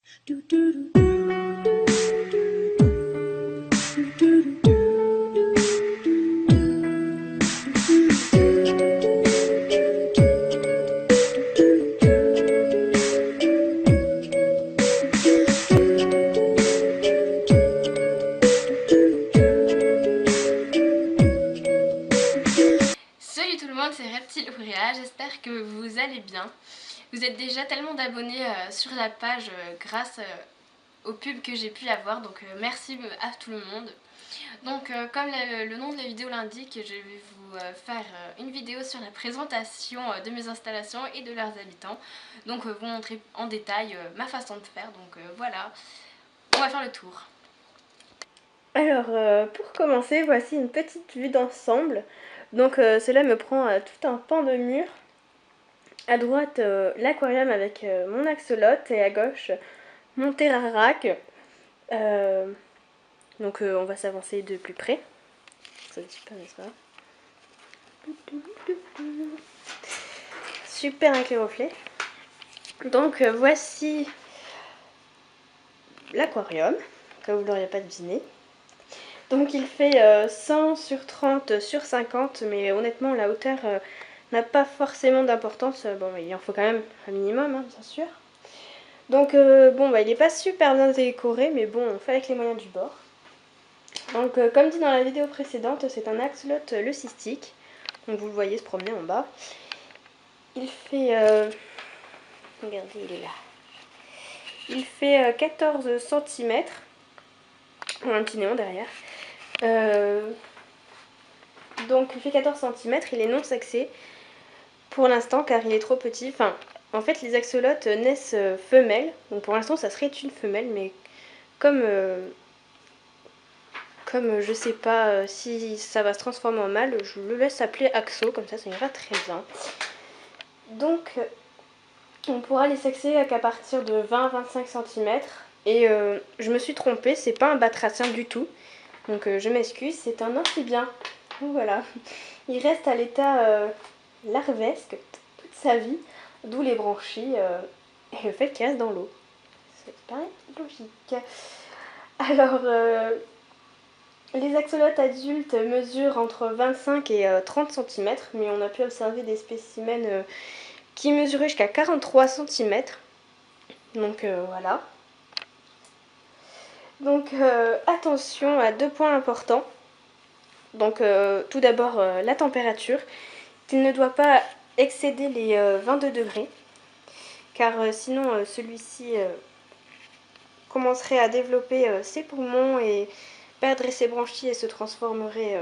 Salut tout le monde, c'est Reptile Auréa, j'espère que vous allez bien. Vous êtes déjà tellement d'abonnés sur la page grâce aux pubs que j'ai pu avoir, donc merci à tout le monde. Donc comme le nom de la vidéo l'indique, je vais vous faire une vidéo sur la présentation de mes installations et de leurs habitants. Donc vous montrer en détail ma façon de faire, donc voilà, on va faire le tour. Alors, pour commencer, voici une petite vue d'ensemble. Donc, cela me prend tout un pan de mur. À droite, l'aquarium avec mon axolote et à gauche, mon terrarac. Donc, on va s'avancer de plus près. Ça va être super, n'est-ce pas? Super avec les reflets. Donc, voici l'aquarium, comme vous l'auriez pas deviné. Donc il fait 100 sur 30 sur 50, mais honnêtement la hauteur n'a pas forcément d'importance. Bon, il en faut quand même un minimum, hein, bien sûr. Donc bon, il n'est pas super bien décoré, mais bon, on fait avec les moyens du bord. Donc comme dit dans la vidéo précédente, c'est un axolote leucistique. Donc vous le voyez se promener en bas. Il fait... regardez, il est là. Il fait 14 cm. On a un petit néon derrière. Donc il fait 14 cm, il est non sexé pour l'instant car il est trop petit. Enfin, en fait les axolotes naissent femelles, donc pour l'instant ça serait une femelle, mais comme je sais pas si ça va se transformer en mâle, je le laisse appeler Axo, comme ça ira très bien. Donc on pourra les sexer qu'à partir de 20-25 cm. Et je me suis trompée, c'est pas un batracien du tout. Donc je m'excuse, c'est un amphibien. Donc voilà. Il reste à l'état larvesque toute sa vie, d'où les branchies et le fait qu'il reste dans l'eau. C'est pas logique. Alors, les axolotes adultes mesurent entre 25 et 30 cm, mais on a pu observer des spécimens qui mesuraient jusqu'à 43 cm. Donc voilà. Donc attention à deux points importants. Donc tout d'abord la température. Il ne doit pas excéder les 22 degrés, car sinon celui-ci commencerait à développer ses poumons et perdrait ses branchies et se transformerait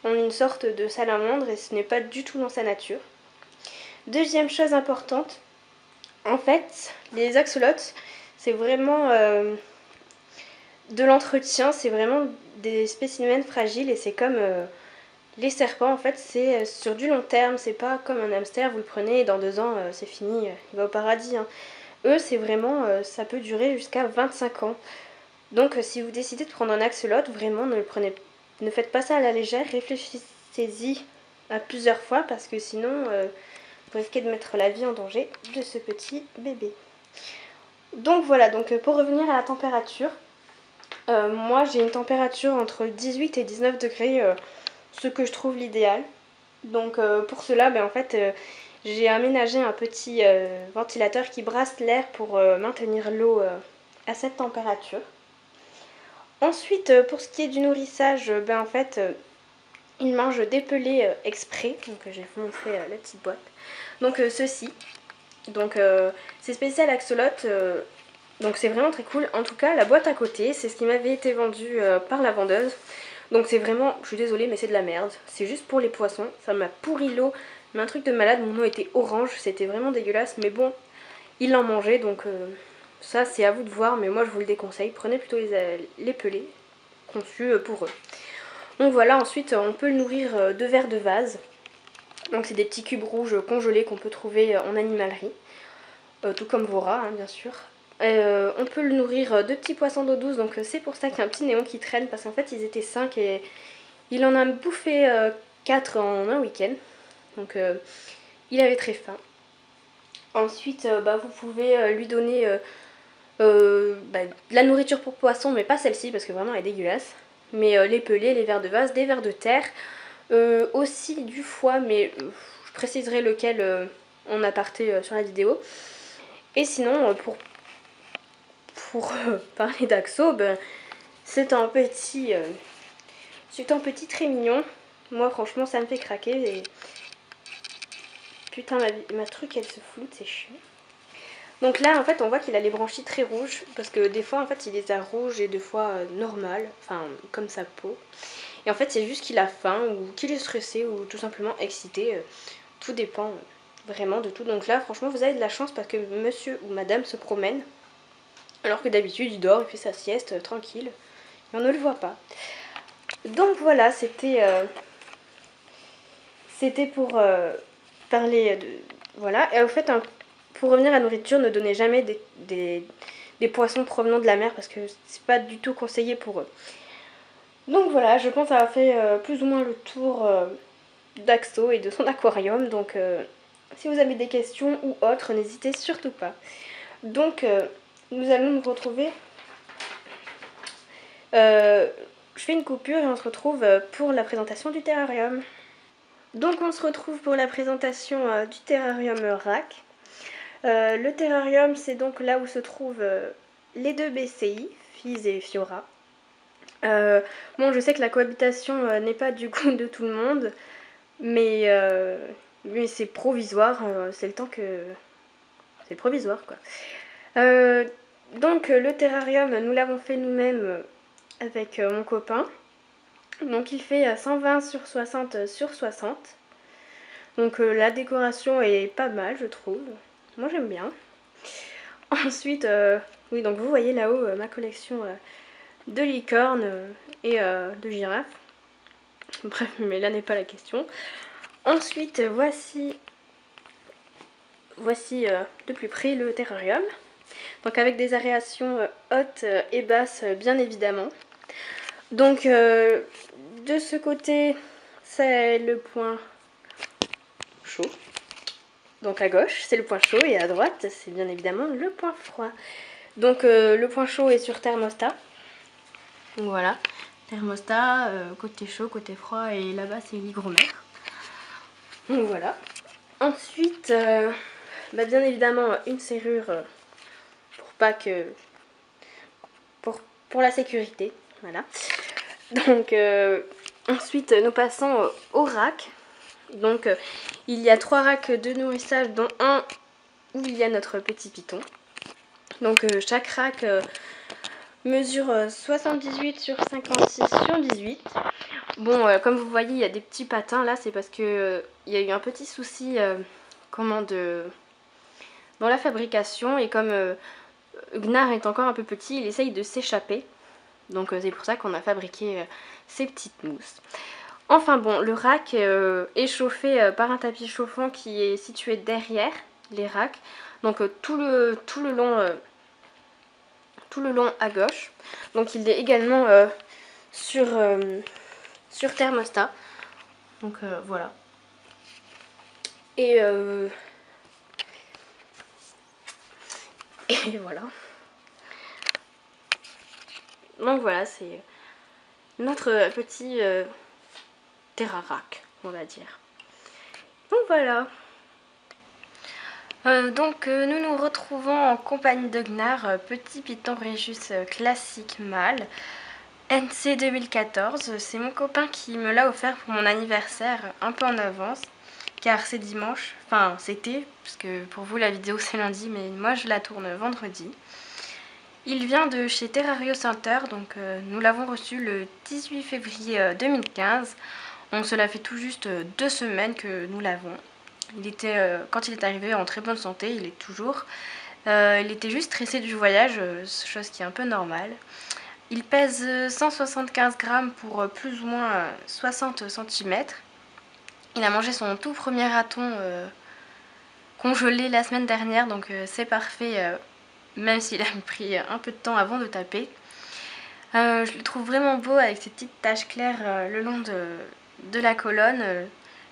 en une sorte de salamandre, et ce n'est pas du tout dans sa nature. Deuxième chose importante, en fait, les axolotes, c'est vraiment de l'entretien, c'est vraiment des spécimens fragiles, et c'est comme les serpents, en fait, c'est sur du long terme, c'est pas comme un hamster, vous le prenez et dans 2 ans, c'est fini, il va au paradis. Hein. Eux, c'est vraiment, ça peut durer jusqu'à 25 ans. Donc, si vous décidez de prendre un axolote, vraiment, ne faites pas ça à la légère, réfléchissez-y à plusieurs fois, parce que sinon, vous risquez de mettre la vie en danger de ce petit bébé. Donc voilà, donc pour revenir à la température, moi j'ai une température entre 18 et 19 degrés, ce que je trouve l'idéal. Donc pour cela, en fait, j'ai aménagé un petit ventilateur qui brasse l'air pour maintenir l'eau à cette température. Ensuite, pour ce qui est du nourrissage, en fait, ils mangent des pelés exprès. Donc je vais vous montrer la petite boîte. Donc ceci. Donc c'est spécial axolote. Donc c'est vraiment très cool. En tout cas, la boîte à côté, c'est ce qui m'avait été vendu par la vendeuse. Donc c'est vraiment, je suis désolée, mais c'est de la merde. C'est juste pour les poissons. Ça m'a pourri l'eau. Mais un truc de malade, mon eau était orange. C'était vraiment dégueulasse. Mais bon, ils l'en mangeaient. Donc ça, c'est à vous de voir. Mais moi, je vous le déconseille. Prenez plutôt les pelés conçus pour eux. Donc voilà, ensuite, on peut le nourrir de verres de vase. Donc c'est des petits cubes rouges congelés qu'on peut trouver en animalerie. Tout comme vos rats, hein, bien sûr. On peut le nourrir de petits poissons d'eau douce, donc c'est pour ça qu'il y a un petit néon qui traîne, parce qu'en fait ils étaient 5 et il en a bouffé 4 en un week-end. Donc il avait très faim. Ensuite, vous pouvez lui donner de la nourriture pour poissons, mais pas celle-ci parce que vraiment elle est dégueulasse. Mais les pelés, les vers de vase, des vers de terre, aussi du foie, mais je préciserai lequel en aparté sur la vidéo. Et sinon, pour parler d'Axo, c'est un petit très mignon. Moi franchement ça me fait craquer et putain ma truc elle se floute, c'est chiant. Donc là en fait on voit qu'il a les branchies très rouges parce que des fois en fait il les a rouges et des fois normales, enfin comme sa peau. Et en fait c'est juste qu'il a faim ou qu'il est stressé ou tout simplement excité, tout dépend vraiment de tout. Donc là franchement vous avez de la chance parce que monsieur ou madame se promène alors que d'habitude il dort, il fait sa sieste tranquille et on ne le voit pas. Donc voilà, c'était pour parler de... Voilà, et au fait, pour revenir à la nourriture, ne donnez jamais des poissons provenant de la mer parce que c'est pas du tout conseillé pour eux. Donc voilà, je pense avoir fait plus ou moins le tour d'Axo et de son aquarium. Donc si vous avez des questions ou autres, n'hésitez surtout pas. Donc nous allons nous retrouver... je fais une coupure et on se retrouve pour la présentation du terrarium. Donc on se retrouve pour la présentation du terrarium RAC. Le terrarium, c'est donc là où se trouvent les deux BCI, Fiz et Fiora. Bon, je sais que la cohabitation n'est pas du goût de tout le monde, mais c'est provisoire, c'est le temps que... C'est provisoire, quoi. Donc le terrarium, nous l'avons fait nous-mêmes avec mon copain. Donc il fait 120 sur 60 sur 60. Donc la décoration est pas mal, je trouve. Moi j'aime bien. Ensuite, oui, donc vous voyez là-haut ma collection de licornes et de girafes. Bref, mais là n'est pas la question. Ensuite, voici de plus près le terrarium. Donc avec des aérations hautes et basses, bien évidemment. Donc de ce côté, c'est le point chaud. Donc à gauche, c'est le point chaud et à droite, c'est bien évidemment le point froid. Donc le point chaud est sur thermostat. Donc voilà, thermostat, côté chaud, côté froid et là-bas c'est l'hygromètre. Donc voilà. Ensuite, bien évidemment une serrure pour pas que... pour la sécurité. Voilà. Donc ensuite nous passons au rack. Donc il y a 3 racks de nourrissage dont un où il y a notre petit python. Donc chaque rack mesure 78 sur 56 sur 18. Bon, comme vous voyez, il y a des petits patins là, c'est parce que il y a eu un petit souci dans la fabrication et comme Gnar est encore un peu petit, il essaye de s'échapper. Donc c'est pour ça qu'on a fabriqué ces petites mousses. Enfin bon, le rack est chauffé par un tapis chauffant qui est situé derrière les racks. Donc tout le long à gauche. Donc il est également sur thermostat. Donc voilà. Et voilà. Donc voilà, c'est notre petit terrarac, on va dire. Donc voilà. Nous nous retrouvons en compagnie de Gnar, petit python Rhésus classique mâle, NC 2014. C'est mon copain qui me l'a offert pour mon anniversaire un peu en avance, car c'est dimanche, enfin c'était, parce que pour vous la vidéo c'est lundi, mais moi je la tourne vendredi. Il vient de chez Terrario Center, donc nous l'avons reçu le 18 février 2015. On se l'a fait tout juste 2 semaines que nous l'avons. Il était, quand il est arrivé, en très bonne santé, il est toujours. Il était juste stressé du voyage, chose qui est un peu normale. Il pèse 175 grammes pour plus ou moins 60 cm. Il a mangé son tout premier raton congelé la semaine dernière, donc c'est parfait, même s'il a pris un peu de temps avant de taper. Je le trouve vraiment beau avec ses petites taches claires le long de la colonne.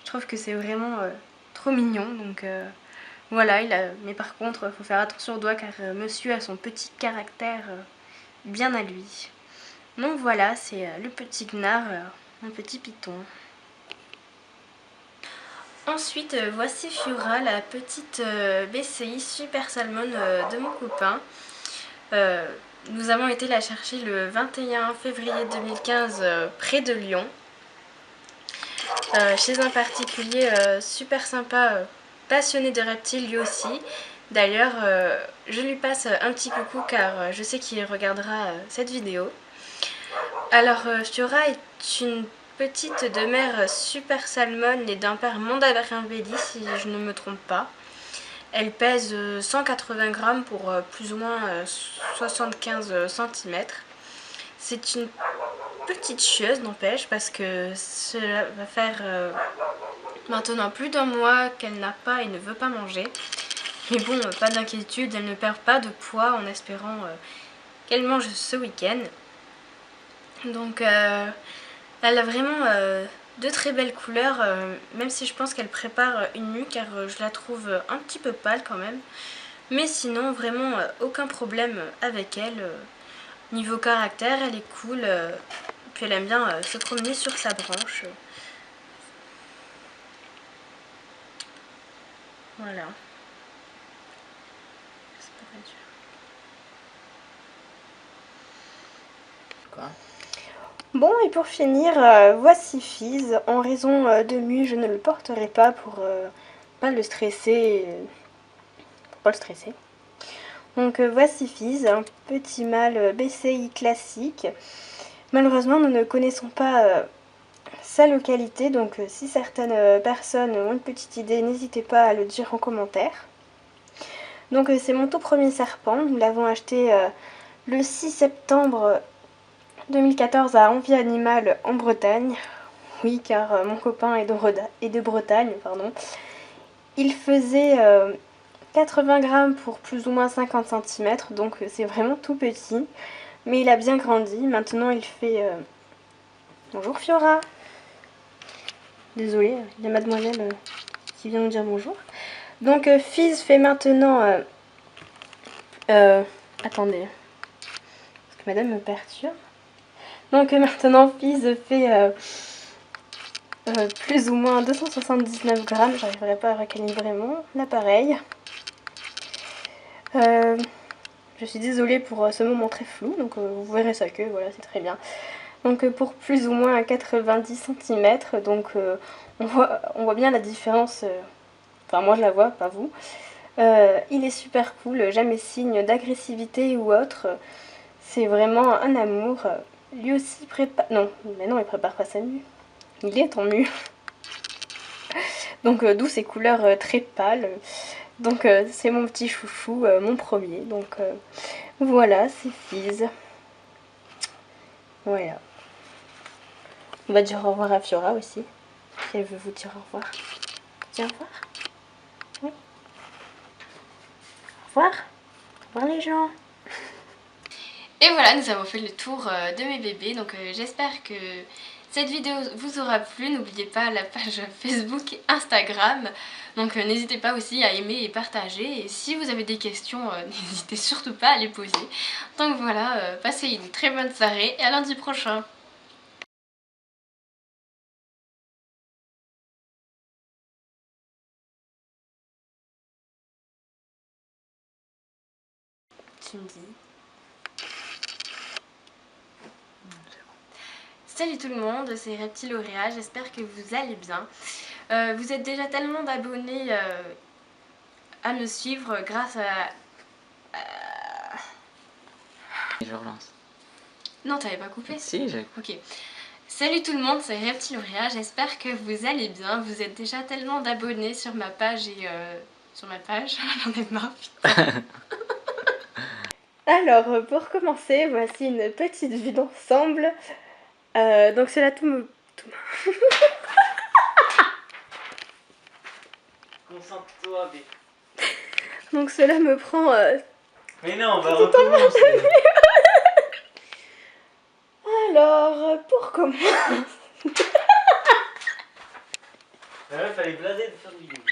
Je trouve que c'est vraiment trop mignon, donc Voilà, mais par contre, il faut faire attention aux doigts car monsieur a son petit caractère bien à lui. Donc voilà, c'est le petit Gnar, mon petit python. Ensuite, voici Fiora, la petite BCI Super Salmon de mon copain. Nous avons été la chercher le 21 février 2015 près de Lyon. Chez un particulier super sympa, passionné de reptiles lui aussi. D'ailleurs, je lui passe un petit coucou car je sais qu'il regardera cette vidéo. Alors, Fiora est une petite de mère super salmon et d'un père mandarin belly si je ne me trompe pas. Elle pèse 180 grammes pour plus ou moins 75 cm. C'est une petite chieuse, n'empêche, parce que cela va faire maintenant plus d'un mois qu'elle n'a pas et ne veut pas manger. Mais bon, pas d'inquiétude, elle ne perd pas de poids en espérant qu'elle mange ce week-end. Donc elle a vraiment de très belles couleurs, même si je pense qu'elle prépare une mue car je la trouve un petit peu pâle quand même. Mais sinon, vraiment aucun problème avec elle. Niveau caractère, elle est cool, puis elle aime bien se promener sur sa branche. Voilà. C'est pas très dur. Quoi ? Bon, et pour finir, voici Fizz. En raison de mue, je ne le porterai pas pour pas le stresser. Donc voici Fizz, un petit mâle BCI classique. Malheureusement, nous ne connaissons pas sa localité, donc si certaines personnes ont une petite idée, n'hésitez pas à le dire en commentaire. Donc c'est mon tout premier serpent, nous l'avons acheté le 6 septembre 2014 à Envie Animale en Bretagne. Oui, car mon copain est de Bretagne, pardon. Il faisait 80 grammes pour plus ou moins 50 cm, donc c'est vraiment tout petit. Mais il a bien grandi, maintenant il fait... Bonjour Fiora. Désolée, il y a mademoiselle qui vient nous dire bonjour. Donc Fizz fait maintenant... attendez, parce que madame me perturbe. Donc maintenant Fizz fait plus ou moins 279 grammes. J'arriverai pas à recalibrer mon appareil. Je suis désolée pour ce moment très flou, donc vous verrez sa queue, voilà, c'est très bien. Donc pour plus ou moins 90 cm, donc on voit bien la différence, enfin moi je la vois, pas vous. Il est super cool, jamais signe d'agressivité ou autre, c'est vraiment un amour. Lui aussi prépare, non, mais non il prépare pas sa mue, il est en mue. Donc d'où ces couleurs très pâles. Donc c'est mon petit chouchou, mon premier. Donc voilà, c'est Fizz. Voilà. On va dire au revoir à Fiora aussi. Si elle veut vous dire au revoir. Dis au revoir. Oui. Au revoir. Au revoir les gens. Et voilà, nous avons fait le tour de mes bébés. Donc j'espère que cette vidéo vous aura plu. N'oubliez pas la page Facebook et Instagram. Donc n'hésitez pas aussi à aimer et partager. Et si vous avez des questions, n'hésitez surtout pas à les poser. Donc voilà, passez une très bonne soirée et à lundi prochain. Tu me dis. Salut tout le monde, c'est Reptiloria, j'espère que vous allez bien. Vous êtes déjà tellement d'abonnés à me suivre grâce à... Je relance. Non, t'avais pas coupé? Si, j'ai... Ok. Salut tout le monde, c'est Reptiloria, j'espère que vous allez bien. Vous êtes déjà tellement d'abonnés sur ma page et... sur ma page, j'en ai marre. Alors, pour commencer, voici une petite vue d'ensemble. Donc cela Concentre-toi, B. Donc cela me prend... Mais non, on va recommencer. Alors, pour commencer... Il fallait blaser de faire une vidéo.